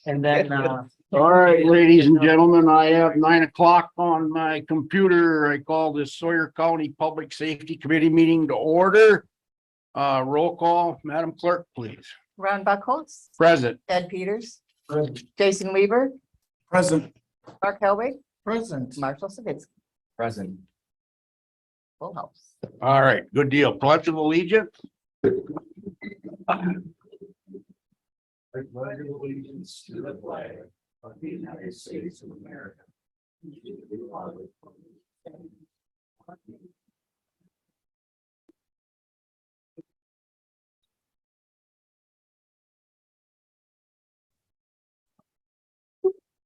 And then, All right, ladies and gentlemen, I have 9 o'clock on my computer. I call this Sawyer County Public Safety Committee meeting to order. Roll call, Madam Clerk, please. Ron Buckholz, Present. Ed Peters, Jason Weaver, Present. Mark Helwig, Present. Marshall Savitsky, present. full house. All right, good deal. Pledge of allegiance. I pledge allegiance to the flag of the United States of America. And to the republic for which it stands, one nation,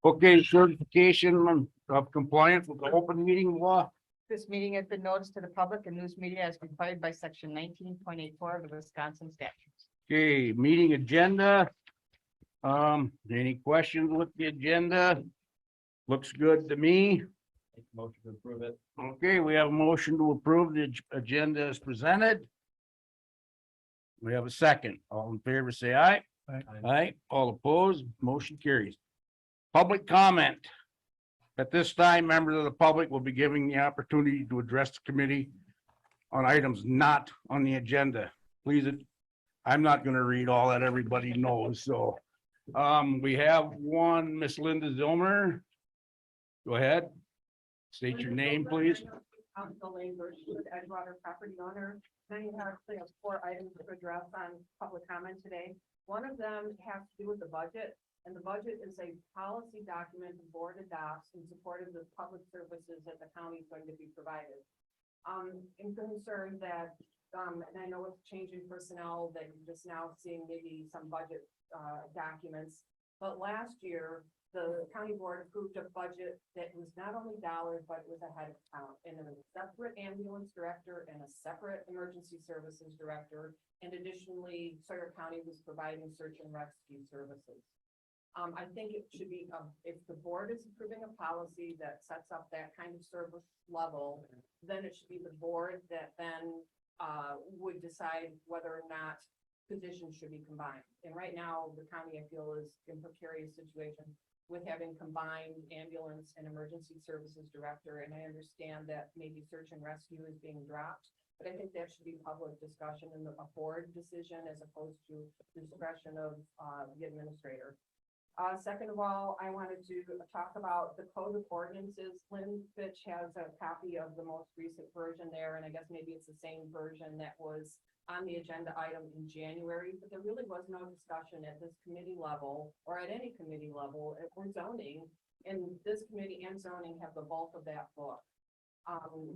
Okay, certification of compliance with the open meeting law. This meeting has been noticed to the public and news media as required by section 19.84 of the Wisconsin statutes. Okay, meeting agenda. Any questions with the agenda? Looks good to me. Motion to approve it. Okay, we have a motion to approve the agenda as presented. We have a second. All in favor, say aye. Aye. All opposed, motion carries. Public comment. At this time, members of the public will be given the opportunity to address the committee on items not on the agenda. Please, I'm not gonna read all that, everybody knows, so. We have one, Miss Linda Zilmer. Go ahead. State your name, please. Council Langford with Edgewater property owner. I actually have 4 items to address on public comment today. One of them has to do with the budget, and the budget is a policy document the board adopts in support of the public services that the county is going to be provided. I'm concerned that, and I know it's changing personnel, that you're just now seeing maybe some budget documents. But last year, the county board approved a budget that was not only dollars, but it was ahead of count. And there was a separate ambulance director and a separate emergency services director. And additionally, Sawyer County was providing search and rescue services. I think it should be, if the board is approving a policy that sets up that kind of service level, then it should be the board that then would decide whether or not positions should be combined. And right now, the county, I feel, is in a precarious situation with having combined ambulance and emergency services director. And I understand that maybe search and rescue is being dropped, but I think that should be public discussion and a board decision as opposed to discretion of the administrator. Second of all, I wanted to talk about the code of ordinances. Lynn Fitch has a copy of the most recent version there, and I guess maybe it's the same version that was on the agenda item in January, but there really was no discussion at this committee level or at any committee level or zoning. And this committee and zoning have the bulk of that book.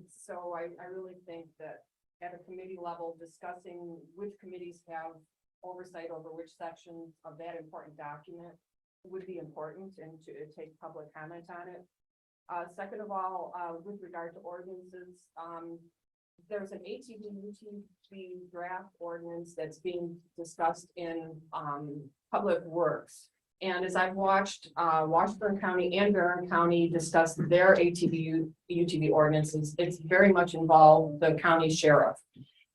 So I really think that at a committee level, discussing which committees have oversight over which sections of that important document would be important, and to take public comment on it. Second of all, with regard to ordinances, there's an ATV UTV draft ordinance that's being discussed in Public Works. And as I've watched Washburn County and Barron County discuss their ATV UTV ordinances, it's very much involved the county sheriff.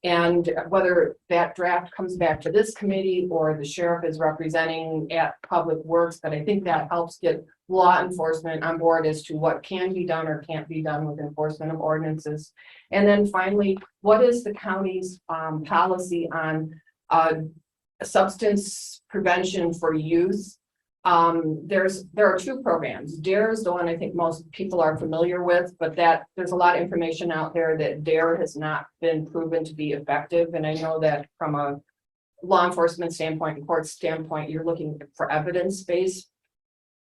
And whether that draft comes back to this committee or the sheriff is representing at Public Works, but I think that helps get law enforcement on board as to what can be done or can't be done with enforcement of ordinances. And then finally, what is the county's policy on substance prevention for youth? There are 2 programs. DARE is the one I think most people are familiar with, but that there's a lot of information out there that DARE has not been proven to be effective. And I know that from a law enforcement standpoint and court standpoint, you're looking for evidence-based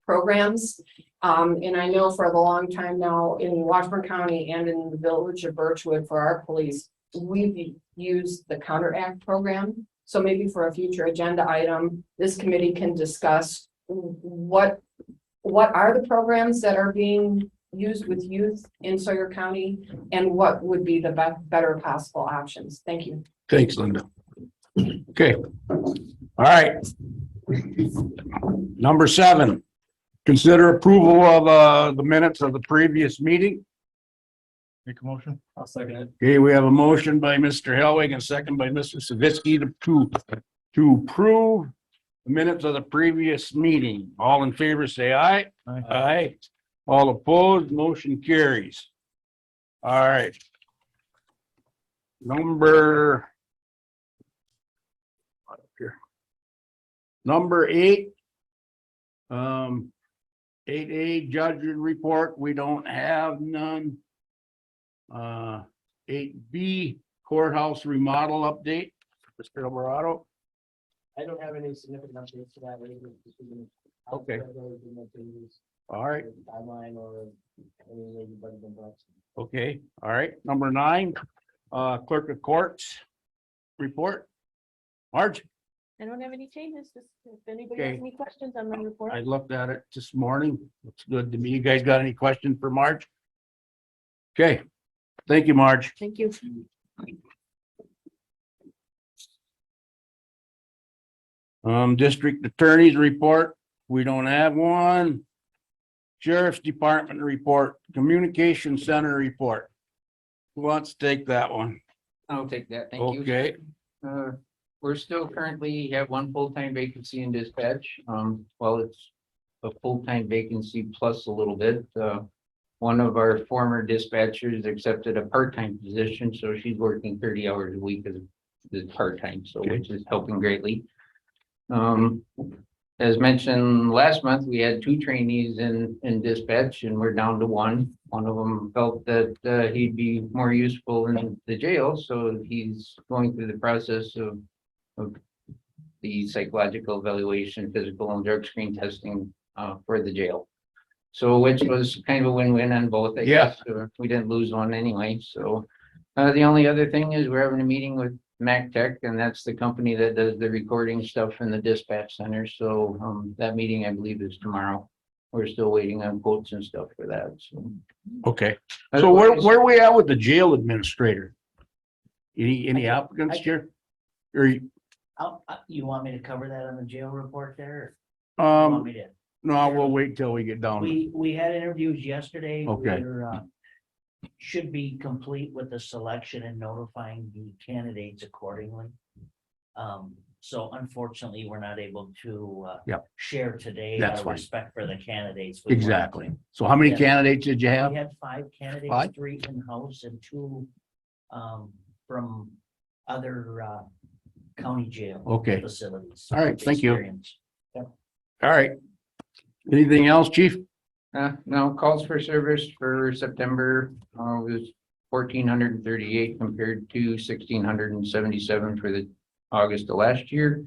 programs. And I know for a long time now in Washburn County and in the village of Birchwood for our police, we've used the Counteract program. So maybe for a future agenda item, this committee can discuss what are the programs that are being used with youth in Sawyer County and what would be the better possible options. Thank you. Thanks, Linda. Okay. All right. Number 7, consider approval of the minutes of the previous meeting. Make a motion. I'll second it. Okay, we have a motion by Mr. Helwig and a second by Mr. Savitsky to approve minutes of the previous meeting. All in favor, say aye. Aye. Aye. All opposed, motion carries. All right. Number 8. 8A judge report, we don't have none. 8B courthouse remodel update, Mr. Alvarado. I don't have any significant updates to that. Okay. All right, Timeline or anything, but been brought. okay, all right. Number 9, clerk of courts report. Marge, I don't have any changes. Just if anybody has Okay. any questions on my report. I looked at it this morning. Looks good to me. You guys got any questions for Marge? Okay, thank you, Marge. Thank you. District attorney's report, we don't have one. Sheriff's Department report, communication center report. Who wants to take that one? I'll take that, thank you. Okay, We're still currently have one full-time vacancy in dispatch. Well, it's a full-time vacancy plus a little bit. One of our former dispatchers accepted a part-time position, so she's working 30 hours a week as the part-time, so Okay. which is helping greatly. As mentioned last month, we had 2 trainees in dispatch and we're down to 1. One of them felt that he'd be more useful in the jail, so he's going through the process of the psychological evaluation, physical and drug screen testing for the jail. So which was kind of a win-win on both, I Yeah. guess. We didn't lose one anyway, so. The only other thing is we're having a meeting with Mac Tech, and that's the company that does the recording stuff in the dispatch center. So that meeting, I believe, is tomorrow. We're still waiting on quotes and stuff for that, so. okay. So where are we at with the jail administrator? Any applicants here? Or, You want me to cover that on the jail report there? Or you want me to? no, we'll wait till we get down. We had interviews yesterday. Okay. We're, should be complete with the selection and notifying the candidates accordingly. So unfortunately, we're not able to Yep. share today. That's out of fine. respect for the candidates. We wanted Exactly. to- So how many Yeah. candidates did you have? We had 5 candidates, 5? 3 in-house and 2 from other county jail. Okay. Facilities. All right, thank you. Experience. All right. Anything else, chief? No, calls for service for September was 1,438 compared to 1,677 for the August of last year.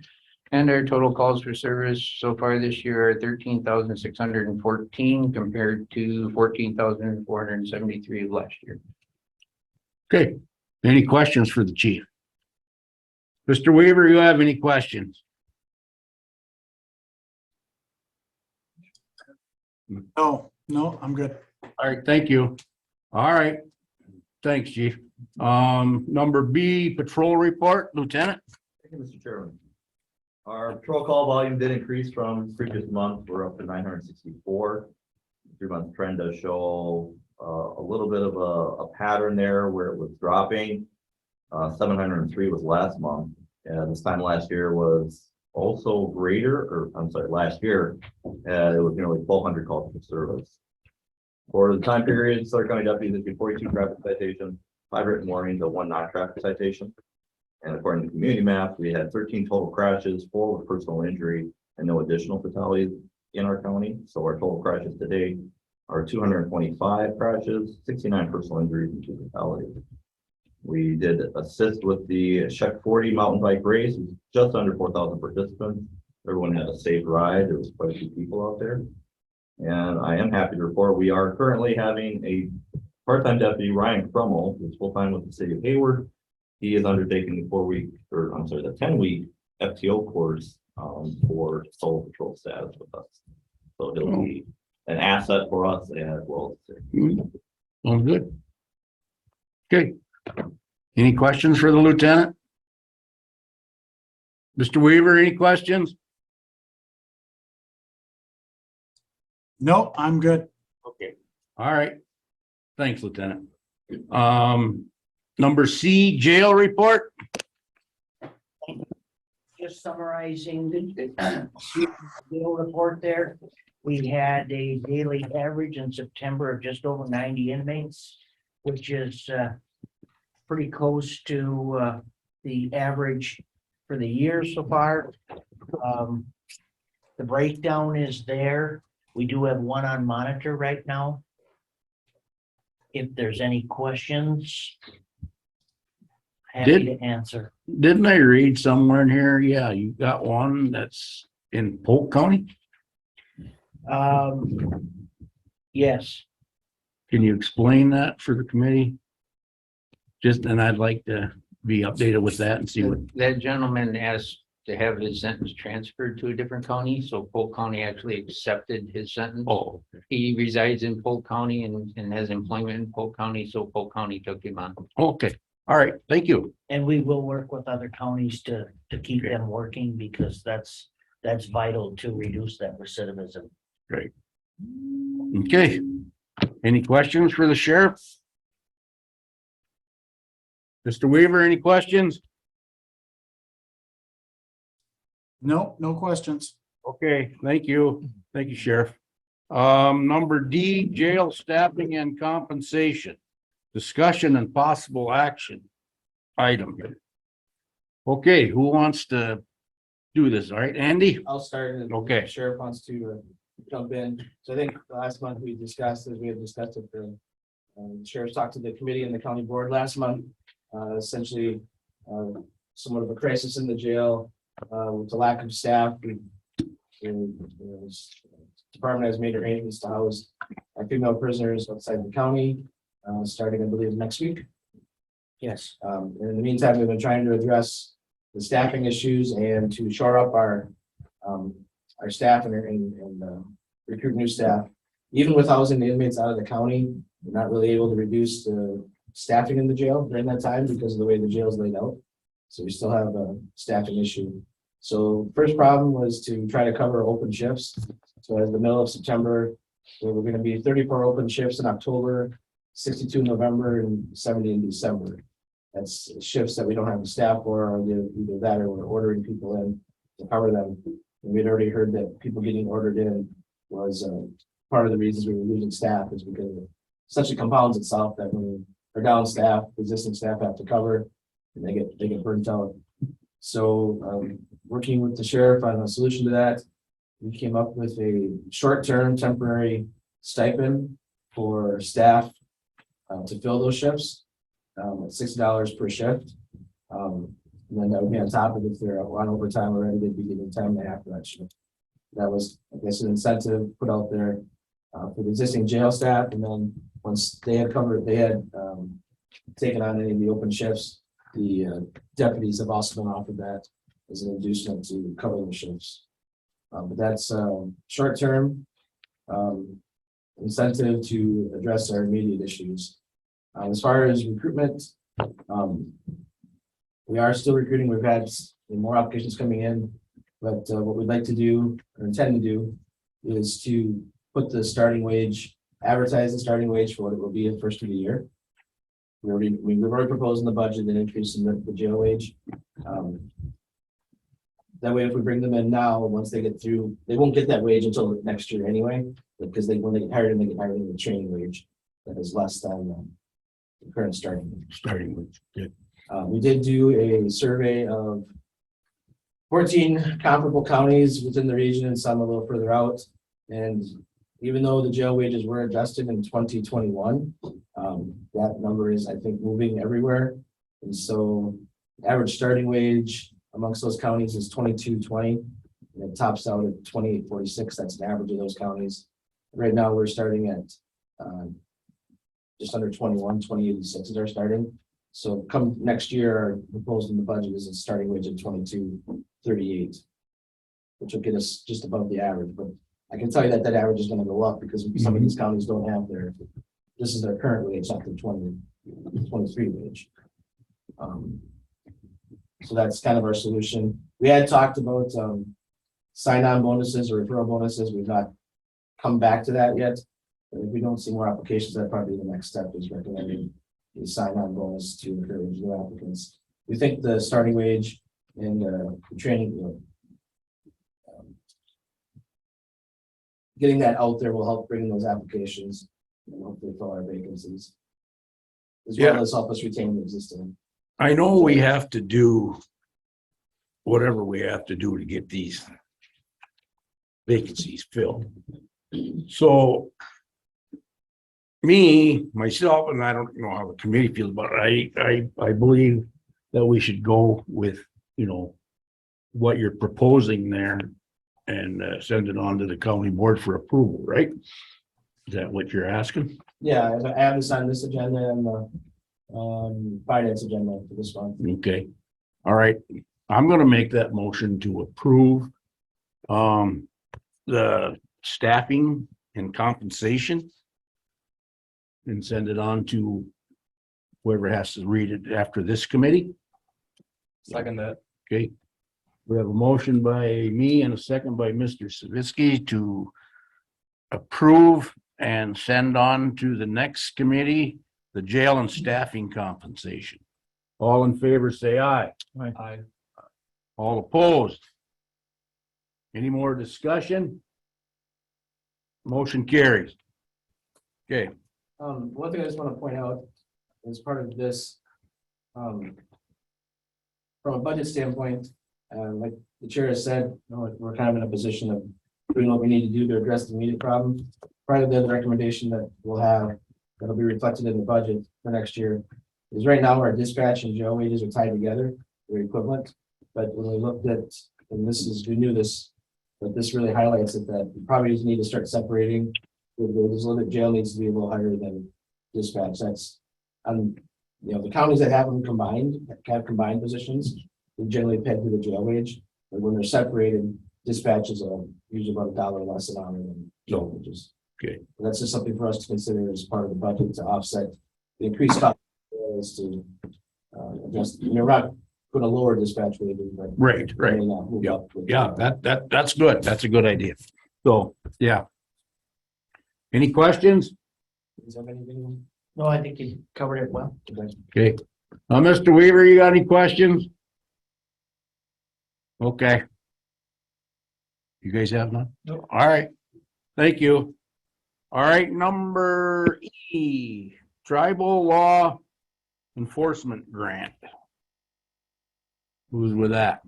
And our total calls for service so far this year are 13,614 compared to 14,473 of last year. Okay. Any questions for the chief? Mr. Weaver, you have any questions? No, I'm good. All right, thank you. All right. Thanks, chief. Number B, patrol report, Lieutenant. Thank you, Mr. Chairman. Our patrol call volume did increase from previous month. We're up to 964. 3-month trend does show a little bit of a pattern there where it was dropping. 703 was last month. And this time last year was also greater, or I'm sorry, last year, it was nearly 1,200 calls for service. For the time period, Sawyer County deputies issued 42 traffic citations, 5 written warnings, and 1 non-traffic citation. And according to the community map, we had 13 total crashes, 4 with personal injury, and no additional fatalities in our county. So our total crashes today are 225 crashes, 69 personal injuries, and 2 fatalities. We did assist with the Check 40 mountain bike race, just under 4,000 participants. Everyone had a safe ride. There was quite a few people out there. And I am happy to report we are currently having a part-time deputy, Ryan Crummel, who's full-time with the city of Hayward. He is undertaking the 10-week FTO course for solo patrol status with us. So he'll be an asset for us as well. All good. Okay. Any questions for the lieutenant? Mr. Weaver, any questions? No, I'm good. Okay. All right. Thanks, Lieutenant. Number C, jail report. just summarizing the deal report there. We had a daily average in September of just over 90 inmates, which is pretty close to the average for the year so far. The breakdown is there. We do have one on monitor right now. If there's any questions, happy to answer. Didn't I read somewhere in here? Yeah, you got one that's in Polk County? Yes, Can you explain that for the committee? Just, and I'd like to be updated with that and see what, That gentleman asked to have his sentence transferred to a different county, so Polk County actually accepted his sentence. oh, He resides in Polk County and has employment in Polk County, so Polk County took him on. okay. All right, thank you. and we will work with other counties to keep them working because that's vital to reduce that recidivism. Okay. Any questions for the sheriff? Mr. Weaver, any questions? No, no questions. Okay, thank you. Thank you, Sheriff. Number D, jail staffing and compensation. Discussion and possible action item. Okay, who wants to do this? All right, Andy? I'll start. And Okay. if the Sheriff wants to jump in. So I think last month we discussed, as we had discussed it, the sheriff talked to the committee and the county board last month. Essentially, somewhat of a crisis in the jail with the lack of staff. Department has made arrangements to house our female prisoners outside the county, starting, I believe, next week. Yes. And in the meantime, we've been trying to address the staffing issues and to shore up our staff and recruit new staff. Even with housing the inmates out of the county, we're not really able to reduce the staffing in the jail during that time because of the way the jail is laid out. So we still have a staffing issue. So first problem was to try to cover open shifts. So as the middle of September, there were going to be 34 open shifts in October, 62 in November, and 70 in December. That's shifts that we don't have the staff for, or either that or we're ordering people in to cover them. And we'd already heard that people getting ordered in was part of the reasons we were losing staff is because it essentially compounds itself that when we're down staff, existing staff have to cover, and they get burnt out. So working with the sheriff on a solution to that, we came up with a short-term temporary stipend for staff to fill those shifts at $60 per shift. And then that would be on top of if they're on overtime already, they'd be getting time and a half for that shift. That was, I guess, an incentive put out there for the existing jail staff. And then once they had covered, they had taken on any of the open shifts, the deputies have also been offered that as an inducement to cover the shifts. But that's short term incentive to address our immediate issues. As far as recruitment, we are still recruiting. We've had more applications coming in, but what we'd like to do or intend to do is to put the starting wage, advertise the starting wage for what it will be at first of the year. We've already proposed in the budget an increase in the jail wage. That way, if we bring them in now, once they get through, they won't get that wage until next year anyway, because when they get hired in, they get hired in the training wage that is less than the current starting wage. Starting with, good. We did do a survey of 14 comparable counties within the region and some a little further out. And even though the jail wages were adjusted in 2021, that number is, I think, moving everywhere. And so average starting wage amongst those counties is $22.20. And it tops out at $28.46. That's an average of those counties. Right now, we're starting at just under 21, $20.86 is our starting. So come next year, our proposal in the budget is a starting wage of $22.38, which will get us just above the average. But I can tell you that average is going to go up because some of these counties don't have this is their current wage, not their 23 wage. So that's kind of our solution. We had talked about sign-on bonuses or referral bonuses. We've not come back to that yet. But if we don't see more applications, that probably the next step is recommending a sign-on bonus to encourage new applicants. We think the starting wage and, the training, getting that out there will help bring those applications and hopefully fill our vacancies. As well Yeah. as help us retain the existing. I know we have to do whatever we have to do to get these vacancies filled. So me, myself, and I don't know how the committee feels, but I believe that we should go with, what you're proposing there and send it on to the county board for approval, right? Is that what you're asking? Yeah, I have this on this agenda and the, finance agenda for this one. Okay, all right. I'm gonna make that motion to approve the staffing and compensation and send it on to whoever has to read it after this committee. Second that. Okay. We have a motion by me and a second by Mr. Savitsky to approve and send on to the next committee, the jail and staffing compensation. All in favor, say aye. Aye. All opposed? Any more discussion? Motion carries. Okay, One thing I just want to point out as part of this, from a budget standpoint, like the chair has said, we're kind of in a position of doing what we need to do to address the immediate problem. Part of the recommendation that we'll have that'll be reflected in the budget for next year is right now our dispatch and jail wages are tied together, they're equivalent. But when we looked at, and this is, we knew this, but this really highlights it, that we probably need to start separating. There's a little bit, jail needs to be a little higher than dispatch. That's, the counties that have them combined, have combined positions, they generally pay to the jail wage. But when they're separated, dispatch is usually about $1 less an hour than jail wages. Okay. That's just something for us to consider as part of the budget to offset the increased cost. Is to adjust, we're not going to lower dispatch wages, but right. really not move Yeah. up with- Yeah, that's good. That's a good idea. So, yeah. Any questions? Is there anything? No, I think you covered it well. Okay. Mr. Weaver, you got any questions? Okay. You guys have none? Nope. All right. Thank you. All right, number E, tribal law enforcement grant. Who's with that?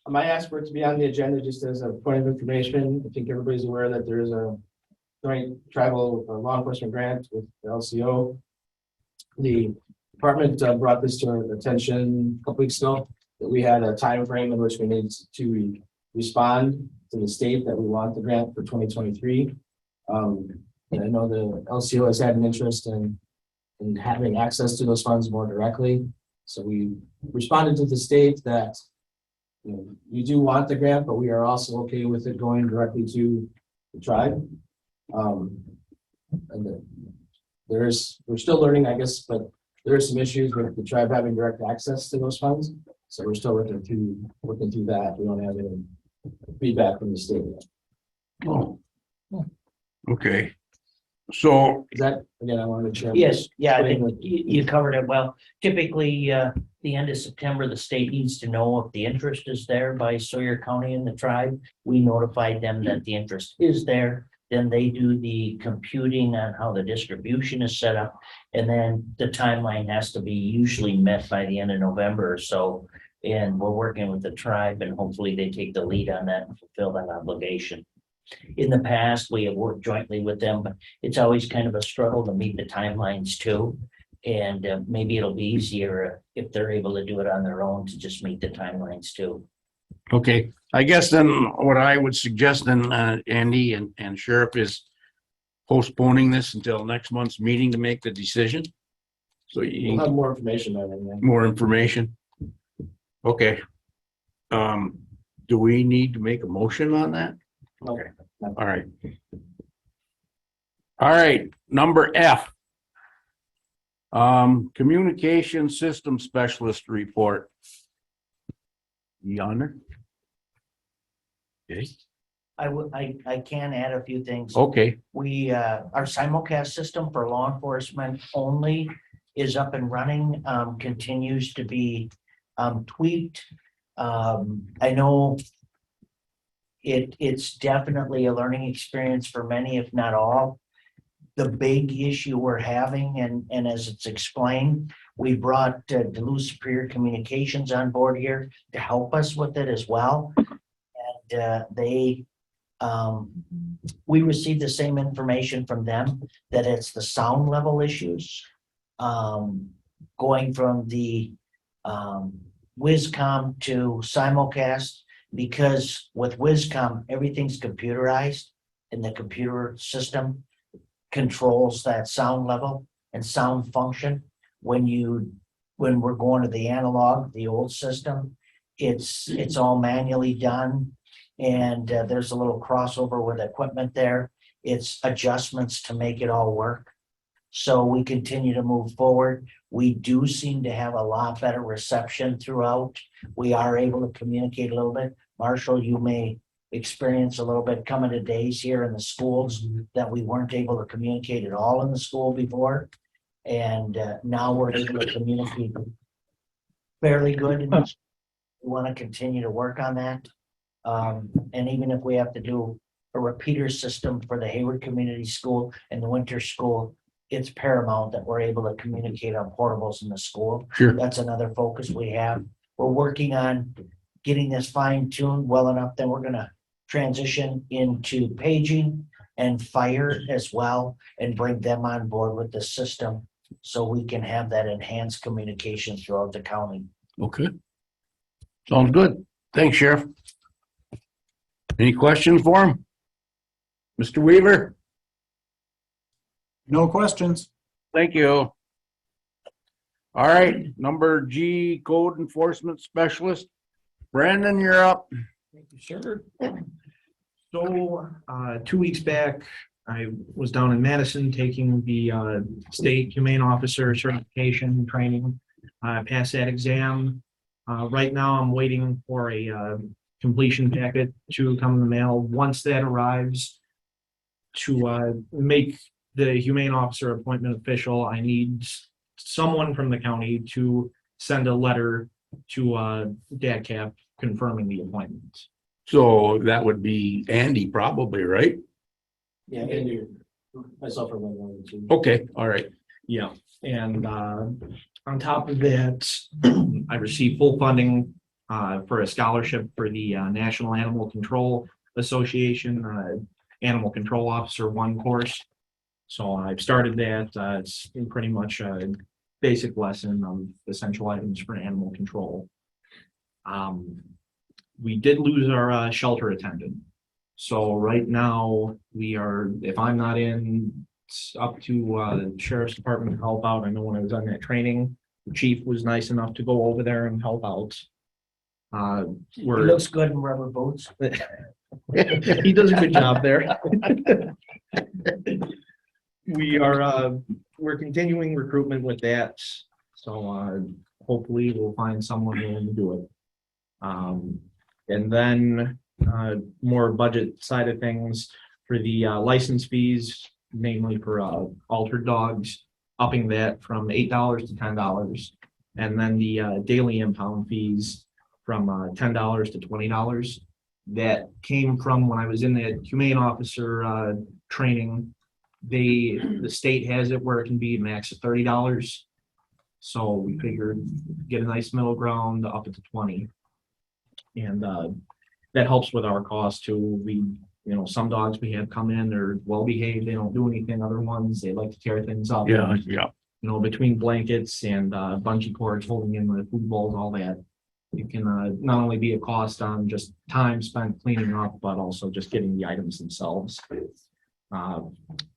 I might ask for it to be on the agenda just as a point of information. I think everybody's aware that there is a joint tribal law enforcement grant with the LCO. The department brought this to our attention a couple weeks ago, that we had a time frame in which we needed to respond to the state that we want the grant for 2023. And I know the LCO has had an interest in having access to those funds more directly. So we responded to the state that we do want the grant, but we are also okay with it going directly to the tribe. And we're still learning, I guess, but there are some issues with the tribe having direct access to those funds. So we're still working through that. We don't have any feedback from the state yet. Oh. Okay. So, Is that, again, I wanted to share. Yes, yeah, I think you covered it well. Typically, the end of September, the state needs to know if the interest is there by Sawyer County and the tribe. We notified them that the interest is there. Then they do the computing on how the distribution is set up. And then the timeline has to be usually met by the end of November or so. And we're working with the tribe and hopefully they take the lead on that and fulfill that obligation. In the past, we have worked jointly with them, but it's always kind of a struggle to meet the timelines too. And maybe it'll be easier if they're able to do it on their own to just meet the timelines too. okay, I guess then what I would suggest then, Andy and Sheriff, is postponing this until next month's meeting to make the decision. So you We'll can have more information by then. Yeah. more information. Okay. Do we need to make a motion on that? Okay. All right. All right, number F. Communication system specialist report. Yonder. Okay, I can add a few things. okay, We, our simulcast system for law enforcement only is up and running, continues to be tweaked. I know it's definitely a learning experience for many, if not all. The big issue we're having, and as it's explained, we brought Duluth Superior Communications on board here to help us with it as well. And we received the same information from them, that it's the sound level issues. Going from the Wiscom to simulcast, because with Wiscom, everything's computerized and the computer system controls that sound level and sound function. When we're going to the analog, the old system, it's all manually done. And there's a little crossover with equipment there. It's adjustments to make it all work. So we continue to move forward. We do seem to have a lot better reception throughout. We are able to communicate a little bit. Marshall, you may experience a little bit coming to days here in the schools that we weren't able to communicate at all in the school before. And now we're able to communicate fairly good. We want to continue to work on that. And even if we have to do a repeater system for the Hayward Community School and the Winter School, it's paramount that we're able to communicate on portables in the school. Sure. That's another focus we have. We're working on getting this fine tuned well enough that we're gonna transition into paging and fire as well and bring them on board with the system so we can have that enhanced communication throughout the county. Okay. Sounds good. Thanks, Sheriff. Any questions for him? Mr. Weaver? No questions. Thank you. All right, number G, Code Enforcement Specialist. Brandon, you're up. Thank you, sir. So, 2 weeks back, I was down in Madison taking the state humane officer certification training. I passed that exam. Right now, I'm waiting for a completion packet to come in the mail. Once that arrives, to make the humane officer appointment official, I need someone from the county to send a letter to DACAP confirming the appointment. So that would be Andy probably, right? Yeah, and you, myself or one too. Okay, all right. Yeah, and on top of that, I received full funding for a scholarship for the National Animal Control Association Animal Control Officer 1 course. So I've started that. It's been pretty much a basic lesson of essential items for animal control. We did lose our shelter attendant. So right now we are, if I'm not in, it's up to Sheriff's Department to help out. I know when I was on that training, the chief was nice enough to go over there and help out. He looks good in rubber boots. He does a good job there. We're continuing recruitment with that. So hopefully we'll find someone willing to do it. And then more budget side of things for the license fees, mainly for altered dogs, upping that from $8 to $10. And then the daily impound fees from $10 to $20. That came from when I was in the humane officer training. The state has it where it can be a max of $30. So we figured get a nice middle ground up it to 20. And that helps with our cost too. Some dogs we have come in, they're well behaved, they don't do anything. Other ones, they like to tear things up. Yeah. Between blankets and bungee cords holding in the food bowls, all that. It can not only be a cost on just time spent cleaning up, but also just getting the items themselves.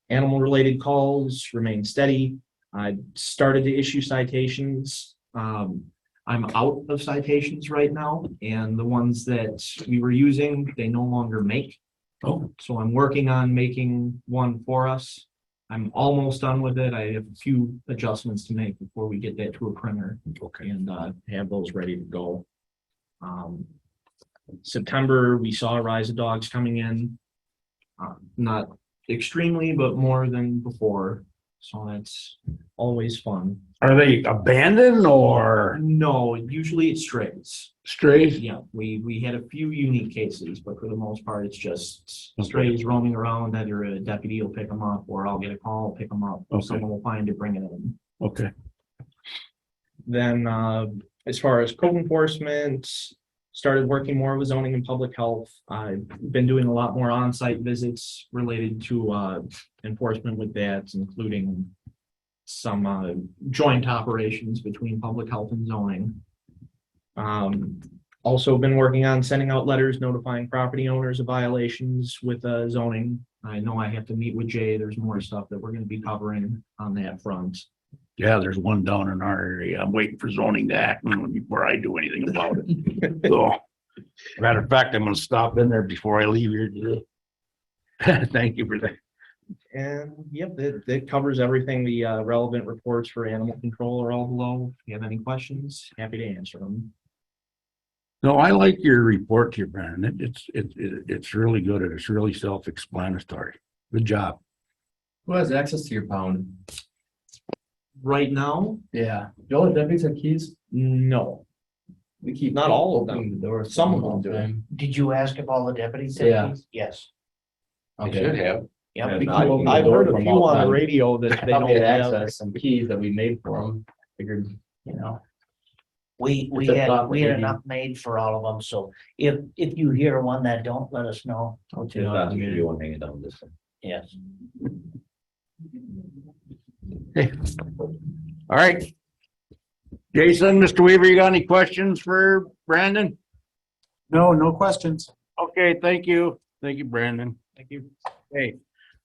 Animal related calls remain steady. I started to issue citations. I'm out of citations right now, and the ones that we were using, they no longer make. Oh. So I'm working on making one for us. I'm almost done with it. I have a few adjustments to make before we get that to a printer. Okay. And have those ready to go. September, we saw a rise of dogs coming in. Not extremely, but more than before. So that's always fun. Are they abandoned or No, usually it strays. strays? Yeah, we had a few unique cases, but for the most part, it's just Okay. strays roaming around. Either a deputy will pick them up or I'll get a call, pick them up. Okay. Someone will find it, bring it in. Okay. Then, as far as code enforcement, started working more with zoning and public health. I've been doing a lot more on-site visits related to, enforcement with that, including some, joint operations between public health and zoning. Also been working on sending out letters notifying property owners of violations with, zoning. I know I have to meet with Jay. There's more stuff that we're gonna be covering on that front. Yeah, there's one down in our area. I'm waiting for zoning to act before I do anything about it. So, matter of fact, I'm gonna stop in there before I leave here today. Thank you for that. And yep, that covers everything. The relevant reports for animal control are all below. If you have any questions, happy to answer them. No, I like your report here, Brandon. It's really good and it's really self-explanatory. Good job. Who has access to your pound? Right now, Yeah. Do all the deputies have keys? no. We keep. Not all of them. opening The doors. Some of them do. Did you ask if all the deputies? had Yeah. keys? Yes. Okay. have. Yep. Yeah, we I- keep- I've heard a few on the time. radio that they Probably don't had have. access, some keys that we made for them. Figured, you know. We It's a thought had that we- enough made for all of them, so if you hear one that don't, let us know. If that's what you want hanging down this. Yes. All right. Jason, Mr. Weaver, you got any questions for Brandon? No, no questions. Okay, thank you. Thank you, Brandon. Thank you. Okay,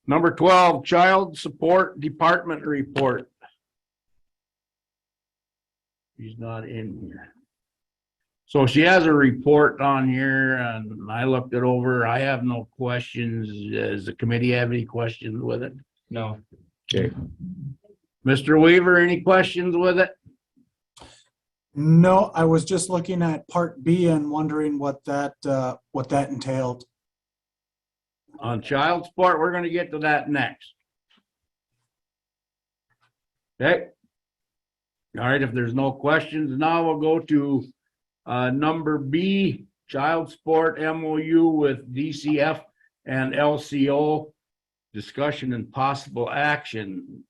number 12, Child Support Department Report. She's not in here. So she has a report on here and I looked it over. I have no questions. Does the committee have any questions with it? No. Okay. Mr. Weaver, any questions with it? No, I was just looking at part B and wondering what that entailed. On child support, we're gonna get to that next. Okay. All right, if there's no questions, now we'll go to number B, child support MOU with DCF and LCO. Discussion and possible action.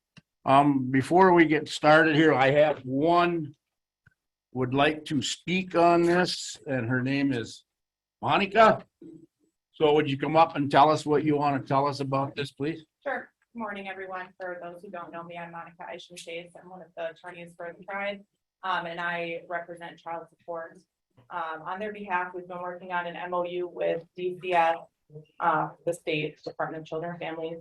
Before we get started here, I have one would like to speak on this, and her name is Monica. So would you come up and tell us what you want to tell us about this, please? Sure. Good morning, everyone. For those who don't know me, I'm Monica Chase. I'm one of the attorneys for the tribe, and I represent child support. On their behalf, we've been working on an MOU with DCF, the state Department of Children and Families,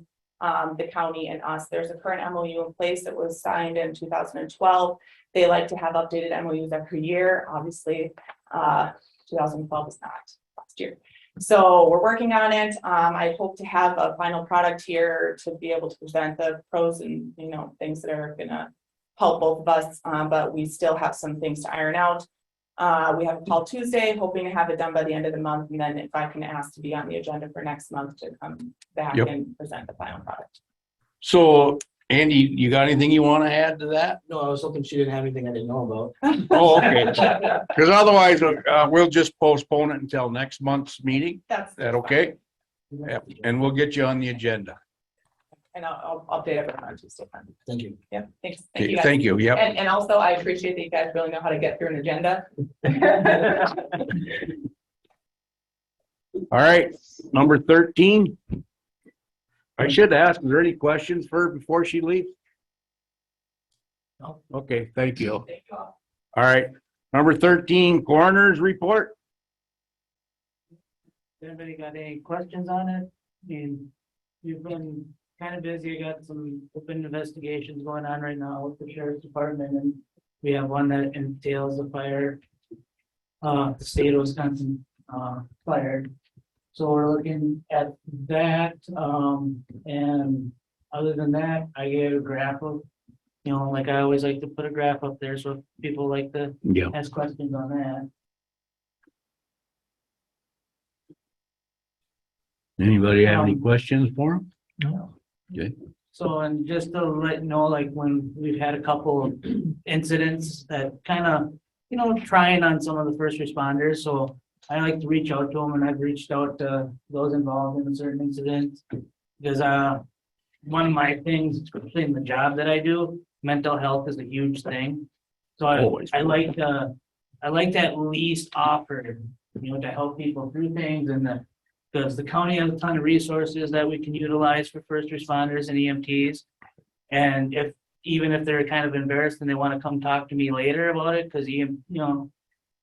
the county, and us. There's a current MOU in place that was signed in 2012. They like to have updated MOUs every year. Obviously, 2012 was not last year. So we're working on it. I hope to have a final product here to be able to present the pros and, things that are gonna help both of us. But we still have some things to iron out. We have a call Tuesday, hoping to have it done by the end of the month. And then if I can ask to be on the agenda for next month to come back Yep. and present the final product. So Andy, you got anything you want to add to that? No, I was hoping she didn't have anything I didn't know about. Oh, okay. Because otherwise, we'll just postpone it until next month's meeting. That's Is that okay? Yep. And we'll get you on the agenda. And I'll update everyone on Tuesday. Thank you. Yeah, thanks. Thank Okay, you guys. thank you. Yep. And also I appreciate that you guys really know how to get through an agenda. All right, number 13. I should ask, is there any questions for her before she leaves? No. Okay, thank you. Thank you all. All right, number 13, coroner's report. Anybody got any questions on it? I mean, you've been kind of busy. I got some open investigations going on right now with the sheriff's department, and we have one that entails a fire. The state of Wisconsin, fired. So we're looking at that, and other than that, I gave a graph of, like I always like to put a graph up there, so if people like to Yeah. ask questions on that. Anybody have any questions for him? No. Okay. So, and just to let you know, like when we've had a couple of incidents that kind of, trying on some of the first responders, so I like to reach out to them, and I've reached out to those involved in a certain incident. Because, one of my things, especially in the job that I do, mental health is a huge thing. So Always. I like to at least offer, to help people through things, and because the county has a ton of resources that we can utilize for first responders and EMTs. And even if they're kind of embarrassed and they want to come talk to me later about it, because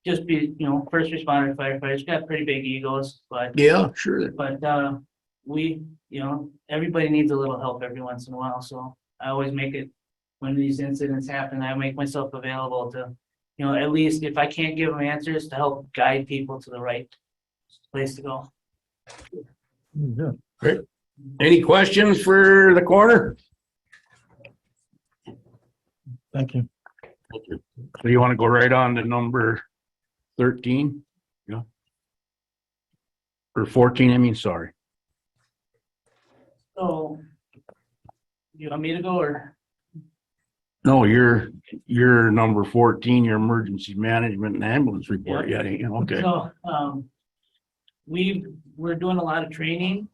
just be, first responder firefighters got pretty big egos, but Yeah, sure. we, everybody needs a little help every once in a while, so I always make it, when these incidents happen, I make myself available to, at least if I can't give them answers, to help guide people to the right place to go. Great. Any questions for the coroner? Thank you. So you want to go right on to number 13? Yeah. Or 14, I mean, sorry. So, you want me to go, or? No, you're number 14, your emergency management and ambulance report. Yeah, okay. So, we're doing a lot of training.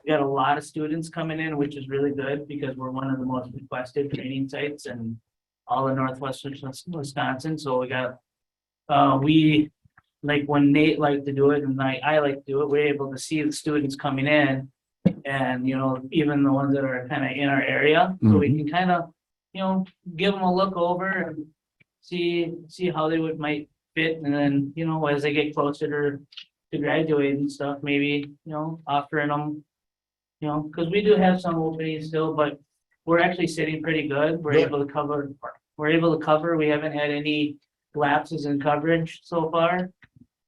We got a lot of students coming in, which is really good because we're one of the most requested training sites in all of northwestern Wisconsin. So we got, like when Nate liked to do it and I like to do it, we're able to see the students coming in and, even the ones that are kind of in our area. So we can kind of, give them a look over and see how they might fit. And then, as they get closer to graduate and stuff, maybe, offering them, because we do have some openings still, but we're actually sitting pretty good. We're able to cover. We haven't had any lapses in coverage so far.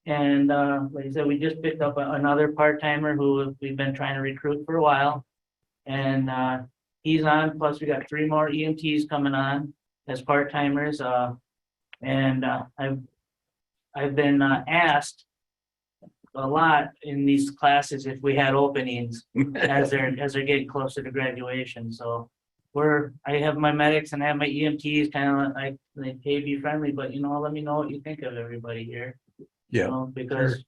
And like I said, we just picked up another part-timer who we've been trying to recruit for a while. And he's on, plus we got 3 more EMTs coming on as part-timers. And I've been asked a lot in these classes if we had openings as they're getting closer to graduation. So I have my medics and I have my EMTs kind of like, hey, be friendly, but let me know what you think of everybody here. Yeah. Because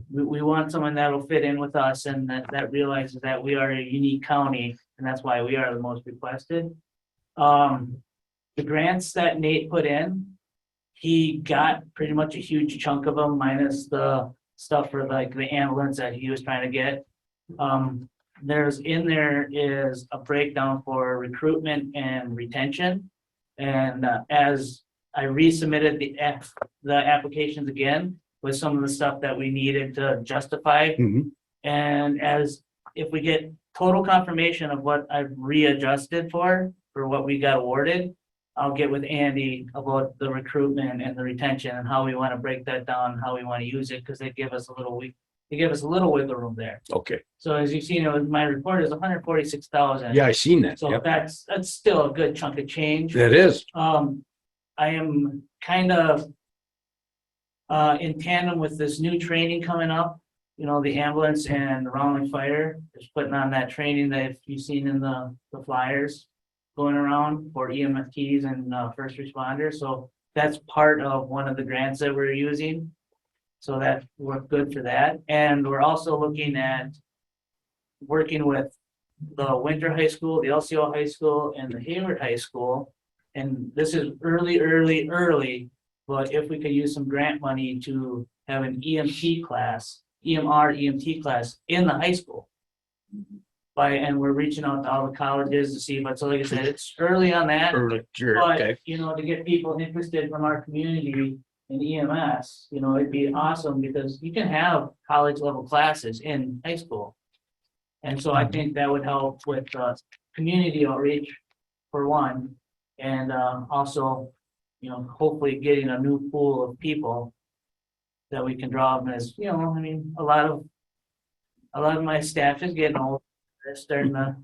we want someone that'll fit in with us and that realizes that we are a unique county, and that's why we are the most requested. The grants that Nate put in, he got pretty much a huge chunk of them, minus the stuff for like the ambulance that he was trying to get. There is a breakdown for recruitment and retention. And as I resubmitted the applications again with some of the stuff that we needed to justify. And if we get total confirmation of what I've readjusted for what we got awarded, I'll get with Andy about the recruitment and the retention and how we want to break that down, how we want to use it, because they give us a little wiggle room there. Okay. So as you've seen, my report is 146,000. Yeah, I seen that. So Yep. that's still a good chunk of change. That is. I am kind of in tandem with this new training coming up. The ambulance and the Round Fire is putting on that training that you've seen in the flyers going around for EMTs and first responders. So that's part of one of the grants that we're using. So that worked good for that. And we're also looking at working with the Winter High School, the LCO High School, and the Hayward High School. And this is early, but if we could use some grant money to have an EMT class, EMT class in the high school. And we're reaching out to all the colleges to see, but so like I said, it's early on that. Sure. But, Okay. to get people interested from our community in EMS, it'd be awesome because you can have college level classes in high school. And so I think that would help with community outreach for one. And also, hopefully getting a new pool of people that we can draw them as, a lot of my staff is getting old. They're starting to,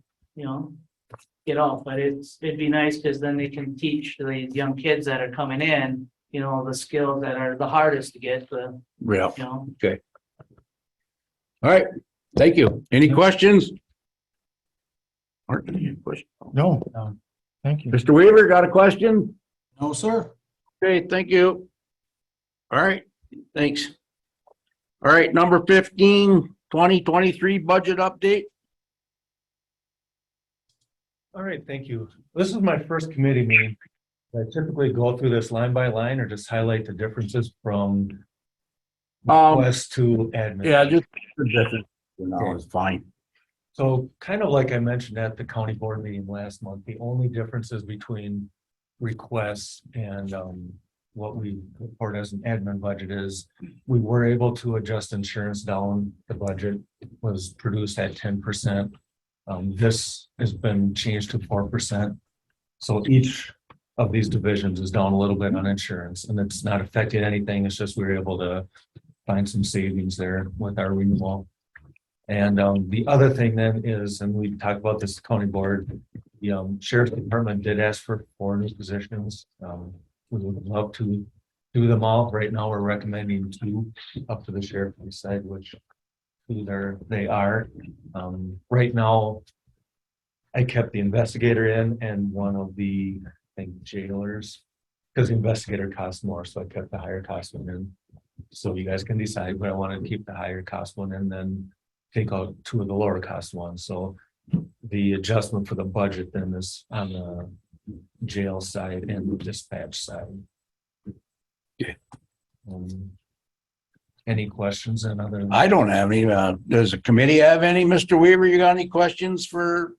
get off, but it'd be nice because then they can teach the young kids that are coming in, the skills that are the hardest to get. Yeah. Okay. All right. Thank you. Any questions? Mark, any question? No, thank you. Mr. Weaver, got a question? No, sir. Okay, thank you. All right, thanks. All right, number 15, 2023 budget update. All right, thank you. This is my first committee meeting. I typically go through this line by line or just highlight the differences from request to admin. Yeah, just no, it's fine. So kind of like I mentioned at the county board meeting last month, the only differences between requests and what we report as an admin budget is we were able to adjust insurance down. The budget was produced at 10%. This has been changed to 4%. So each of these divisions is down a little bit on insurance, and it's not affected anything. It's just we were able to find some savings there with our renewal. And the other thing then is, and we talked about this county board, the sheriff's department did ask for 4 new positions. We would love to do them all. Right now, we're recommending 2 up to the sheriff to decide which 2 they are. Right now, I kept the investigator in and one of the, I think, jailers, because the investigator costs more, so I kept the higher cost one in. So you guys can decide, but I want to keep the higher cost one and then take out 2 of the lower cost ones. So the adjustment for the budget then is on the jail side and the dispatch side. Okay. Any questions and other? I don't have any. Does the committee have any? Mr. Weaver, you got any questions for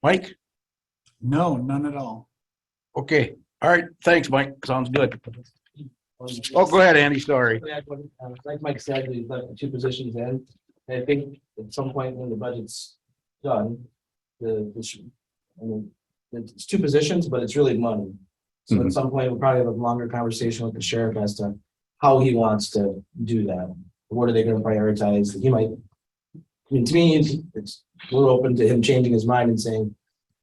Mike? No, none at all. Okay. All right. Thanks, Mike. Sounds good. Oh, go ahead, Andy. Sorry. Like Mike said, we've left the 2 positions in. And I think at some point when the budget's done, it's 2 positions, but it's really money. So at some point, we'll probably have a longer conversation with the sheriff as to how he wants to do that. What are they going to prioritize? He might, I mean, to me, we're open to him changing his mind and saying,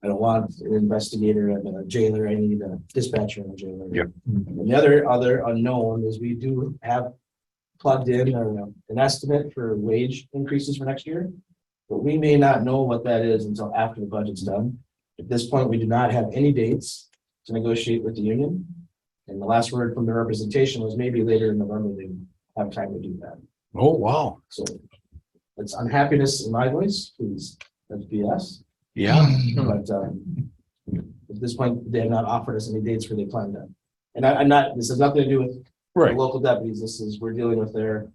I don't want an investigator and a jailer. I need a dispatcher and a jailer. Yep. And the other unknown is we do have plugged in an estimate for wage increases for next year, but we may not know what that is until after the budget's done. At this point, we do not have any dates to negotiate with the union. And the last word from the representation was maybe later in November they have time to do that. Oh, wow. So it's unhappiness in my voice, please. That's BS. Yeah. But at this point, they have not offered us any dates for they plan to. And I'm not, this has nothing to do with the local deputies. We're dealing with their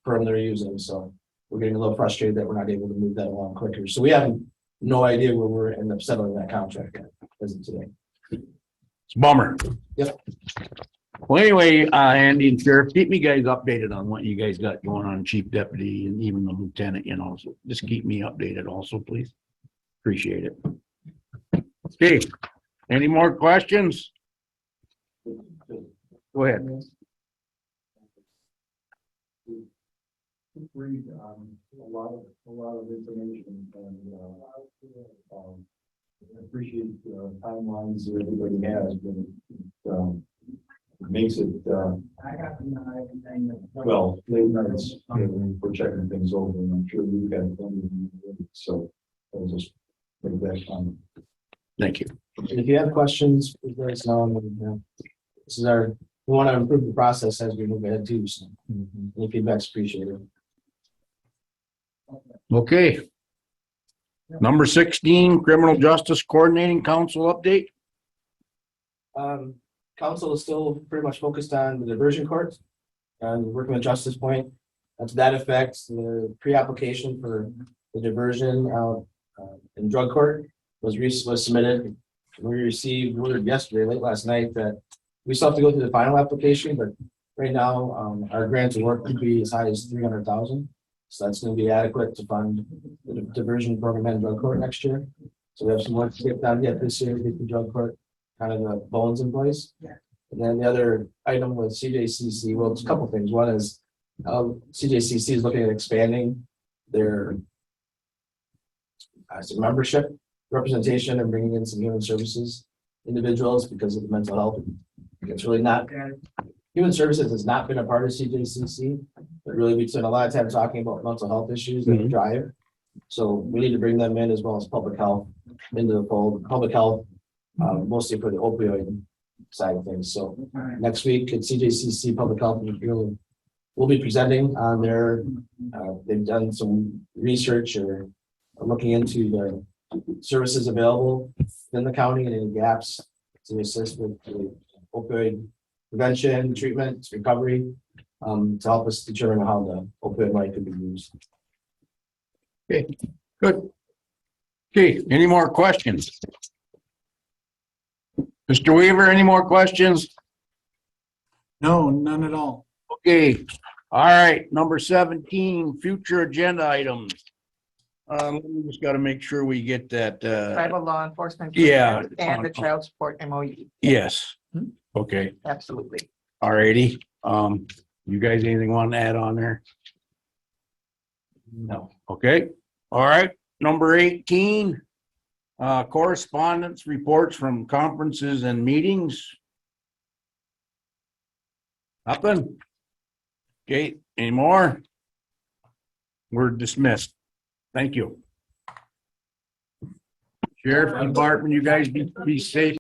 firm they're using. So we're getting a little frustrated that we're not able to move that along quicker. So we have no idea where we're end up settling that contract at as of today. It's a bummer. Yep. Well, anyway, Andy and Sheriff, keep me guys updated on what you guys got going on, Chief Deputy and even the Lieutenant, so just keep me updated also, please. Appreciate it. Okay, any more questions? Go ahead. Read a lot of information and appreciate the timelines that everybody has, but it makes it well, late nights we're checking things over, and I'm sure you've got plenty of so I'll just make that comment. Thank you. And if you have questions, please let us know. This is we want to improve the process as we move ahead too. So any feedback's appreciated. Okay. Number 16, Criminal Justice Coordinating Council update. Council is still pretty much focused on the diversion court and working with Justice Point. To that effect, the pre-application for the diversion in drug court was submitted. We received word yesterday, late last night, that we still have to go through the final application, but right now our grant to work could be as high as $300,000. So that's going to be adequate to fund the diversion program and drug court next year. So we have some work to get done yet this year to get the drug court kind of the bones in place. And then the other item with CJCC, well, it's a couple things. One is CJCC is looking at expanding their membership representation and bringing in some human services individuals because of the mental health. It's really not, human services has not been a part of CJCC, but really we spent a lot of time talking about mental health issues that drive So we need to bring them in as well as public health into the fold. Public health, mostly for the opioid side of things. So next week at CJCC Public Health, we'll be presenting on their, they've done some research or looking into the services available in the county and any gaps to assist with the opioid prevention, treatment, recovery, to help us determine how the opioid money could be used. Okay, good. Okay, any more questions? Mr. Weaver, any more questions? No, none at all. Okay, all right, number 17, future agenda items. We just gotta make sure we get that, Tribal law enforcement. yeah. And the child support MOU. Yes, okay, Absolutely. all righty. You guys, anything want to add on there? No. Okay, all right, number 18. Correspondence reports from conferences and meetings. Nothing? Okay, any more? We're dismissed. Thank you. Sheriff Department, you guys be safe.